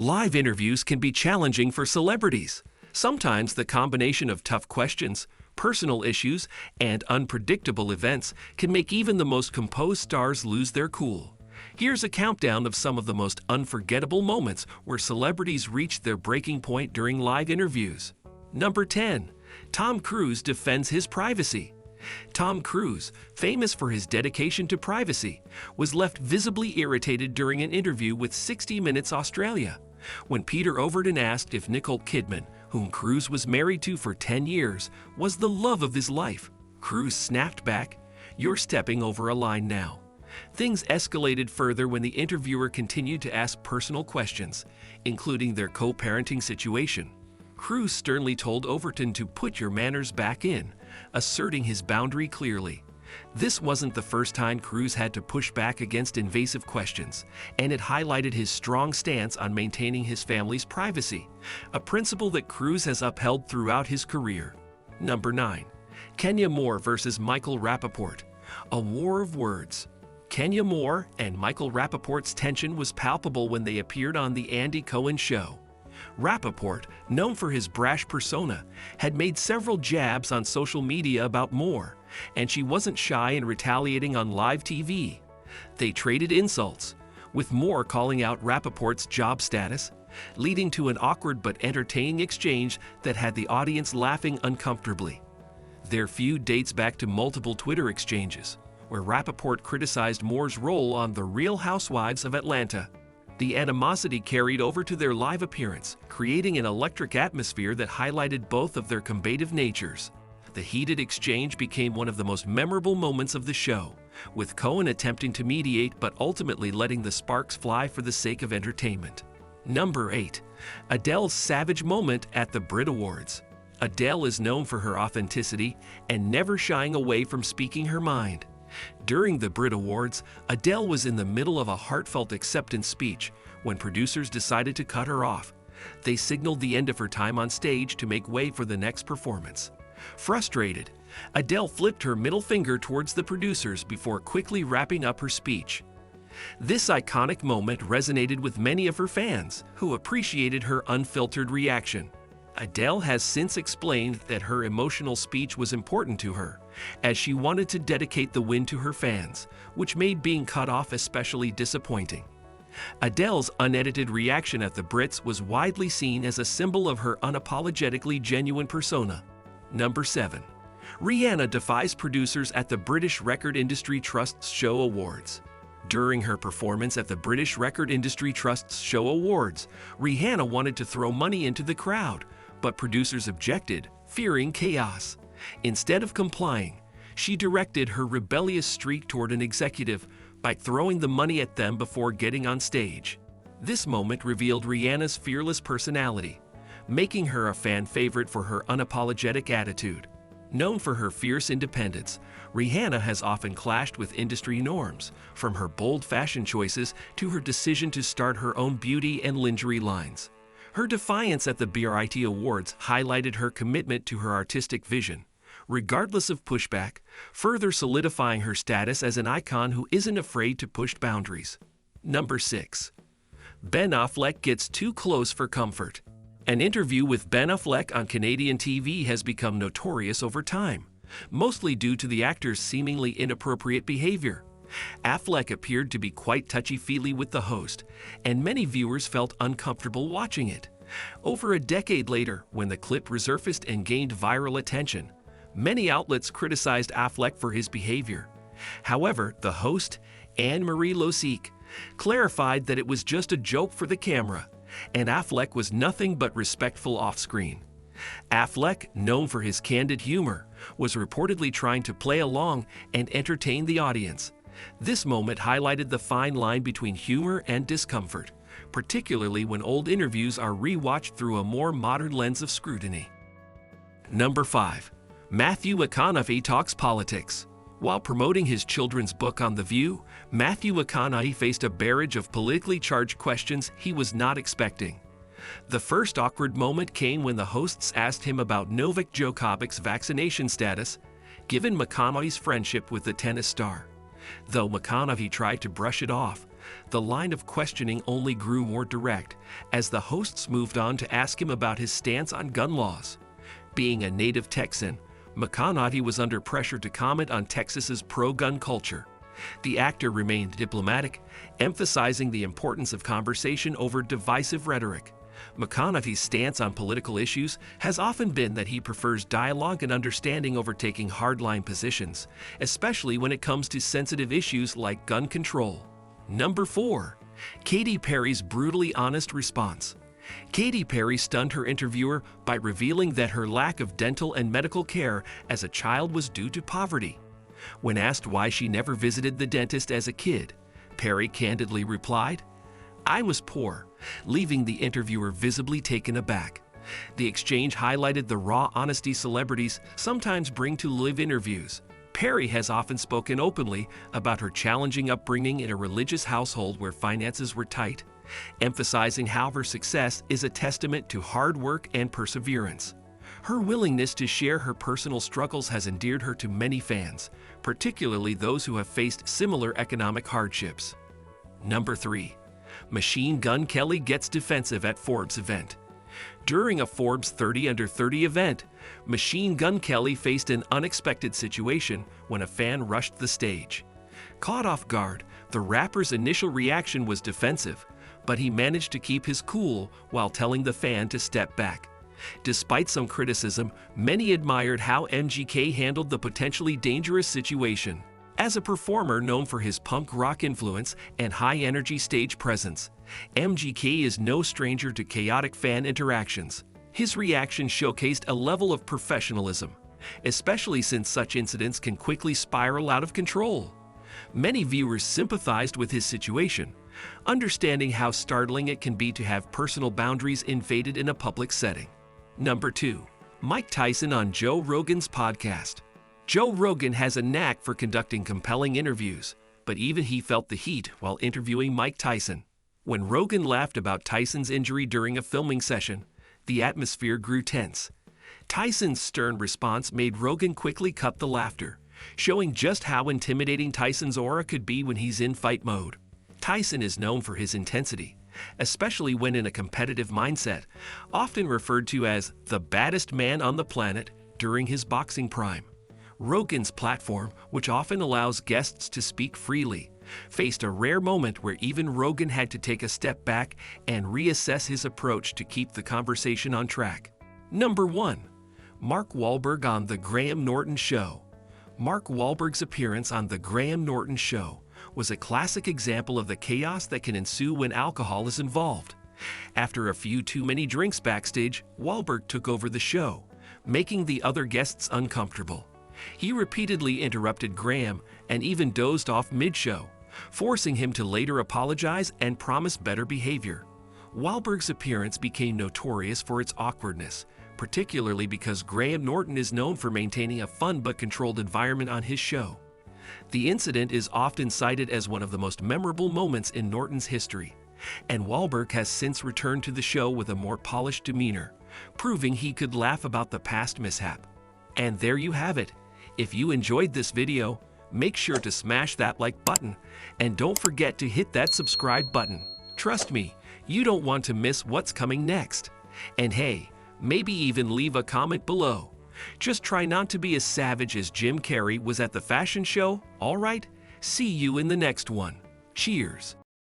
Live interviews can be challenging for celebrities. Sometimes the combination of tough questions, personal issues, and unpredictable events can make even the most composed stars lose their cool. Here's a countdown of some of the most unforgettable moments where celebrities reached their breaking point during live interviews. Number 10. Tom Cruise defends his privacy. Tom Cruise, famous for his dedication to privacy, was left visibly irritated during an interview with 60 Minutes Australia. When Peter Overton asked if Nicole Kidman, whom Cruise was married to for 10 years, was the love of his life, Cruise snapped back, "You're stepping over a line now." Things escalated further when the interviewer continued to ask personal questions, including their co-parenting situation. Cruise sternly told Overton to put your manners back in, asserting his boundary clearly. This wasn't the first time Cruise had to push back against invasive questions, and it highlighted his strong stance on maintaining his family's privacy, a principle that Cruise has upheld throughout his career. Number 9. Kenya Moore versus Michael Rappaport. A war of words. Kenya Moore and Michael Rappaport's tension was palpable when they appeared on The Andy Cohen Show. Rappaport, known for his brash persona, had made several jabs on social media about Moore, and she wasn't shy in retaliating on live TV. They traded insults, with Moore calling out Rappaport's job status, leading to an awkward but entertaining exchange that had the audience laughing uncomfortably. Their feud dates back to multiple Twitter exchanges, where Rappaport criticized Moore's role on The Real Housewives of Atlanta. The animosity carried over to their live appearance, creating an electric atmosphere that highlighted both of their combative natures. The heated exchange became one of the most memorable moments of the show, with Cohen attempting to mediate but ultimately letting the sparks fly for the sake of entertainment. Number 8. Adele's savage moment at the Brit Awards. Adele is known for her authenticity and never shying away from speaking her mind. During the Brit Awards, Adele was in the middle of a heartfelt acceptance speech when producers decided to cut her off. They signaled the end of her time on stage to make way for the next performance. Frustrated, Adele flipped her middle finger towards the producers before quickly wrapping up her speech. This iconic moment resonated with many of her fans, who appreciated her unfiltered reaction. Adele has since explained that her emotional speech was important to her, as she wanted to dedicate the win to her fans, which made being cut off especially disappointing. Adele's unedited reaction at the Brits was widely seen as a symbol of her unapologetically genuine persona. Number 7. Rihanna defies producers at the British Record Industry Trust's Show Awards. During her performance at the British Record Industry Trust's Show Awards, Rihanna wanted to throw money into the crowd, but producers objected, fearing chaos. Instead of complying, she directed her rebellious streak toward an executive by throwing the money at them before getting on stage. This moment revealed Rihanna's fearless personality, making her a fan favorite for her unapologetic attitude. Known for her fierce independence, Rihanna has often clashed with industry norms, from her bold fashion choices to her decision to start her own beauty and lingerie lines. Her defiance at the BRIT Awards highlighted her commitment to her artistic vision, regardless of pushback, further solidifying her status as an icon who isn't afraid to push boundaries. Number 6. Ben Affleck gets too close for comfort. An interview with Ben Affleck on Canadian TV has become notorious over time, mostly due to the actor's seemingly inappropriate behavior. Affleck appeared to be quite touchy-feely with the host, and many viewers felt uncomfortable watching it. Over a decade later, when the clip resurfaced and gained viral attention, many outlets criticized Affleck for his behavior. However, the host, Anne-Marie Losique, clarified that it was just a joke for the camera, and Affleck was nothing but respectful off-screen. Affleck, known for his candid humor, was reportedly trying to play along and entertain the audience. This moment highlighted the fine line between humor and discomfort, particularly when old interviews are rewatched through a more modern lens of scrutiny. Number 5. Matthew McConaughey talks politics. While promoting his children's book on The View, Matthew McConaughey faced a barrage of politically charged questions he was not expecting. The first awkward moment came when the hosts asked him about Novak Djokovic's vaccination status, given McConaughey's friendship with the tennis star. Though McConaughey tried to brush it off, The line of questioning only grew more direct as the hosts moved on to ask him about his stance on gun laws. Being a native Texan, McConaughey was under pressure to comment on Texas's pro-gun culture. The actor remained diplomatic, emphasizing the importance of conversation over divisive rhetoric. McConaughey's stance on political issues has often been that he prefers dialogue and understanding over taking hardline positions, especially when it comes to sensitive issues like gun control. Number 4. Katy Perry's brutally honest response. Katy Perry stunned her interviewer by revealing that her lack of dental and medical care as a child was due to poverty. When asked why she never visited the dentist as a kid, Perry candidly replied, "I was poor," leaving the interviewer visibly taken aback. The exchange highlighted the raw honesty celebrities sometimes bring to live interviews. Perry has often spoken openly about her challenging upbringing in a religious household where finances were tight, emphasizing how her success is a testament to hard work and perseverance. Her willingness to share her personal struggles has endeared her to many fans, particularly those who have faced similar economic hardships. Number 3. Machine Gun Kelly gets defensive at Forbes event. During a Forbes 30 Under 30 event, Machine Gun Kelly faced an unexpected situation when a fan rushed the stage. Caught off guard, the rapper's initial reaction was defensive, but he managed to keep his cool while telling the fan to step back. Despite some criticism, many admired how MGK handled the potentially dangerous situation. As a performer known for his punk rock influence and high-energy stage presence, MGK is no stranger to chaotic fan interactions. His reaction showcased a level of professionalism, especially since such incidents can quickly spiral out of control. Many viewers sympathized with his situation, understanding how startling it can be to have personal boundaries invaded in a public setting. Number 2. Mike Tyson on Joe Rogan's podcast. Joe Rogan has a knack for conducting compelling interviews, but even he felt the heat while interviewing Mike Tyson. When Rogan laughed about Tyson's injury during a filming session, the atmosphere grew tense. Tyson's stern response made Rogan quickly cut the laughter, showing just how intimidating Tyson's aura could be when he's in fight mode. Tyson is known for his intensity, especially when in a competitive mindset, often referred to as the baddest man on the planet during his boxing prime. Rogan's platform, which often allows guests to speak freely, faced a rare moment where even Rogan had to take a step back and reassess his approach to keep the conversation on track. Number 1. Mark Wahlberg on The Graham Norton Show. Mark Wahlberg's appearance on The Graham Norton Show was a classic example of the chaos that can ensue when alcohol is involved. After a few too many drinks backstage, Wahlberg took over the show, making the other guests uncomfortable. He repeatedly interrupted Graham and even dozed off mid-show, forcing him to later apologize and promise better behavior. Wahlberg's appearance became notorious for its awkwardness, particularly because Graham Norton is known for maintaining a fun but controlled environment on his show. The incident is often cited as one of the most memorable moments in Norton's history, and Wahlberg has since returned to the show with a more polished demeanor, proving he could laugh about the past mishap. And there you have it. If you enjoyed this video, make sure to smash that like button and don't forget to hit that subscribe button. Trust me, you don't want to miss what's coming next. And hey, maybe even leave a comment below. Just try not to be as savage as Jim Carrey was at the fashion show, alright? See you in the next one. Cheers.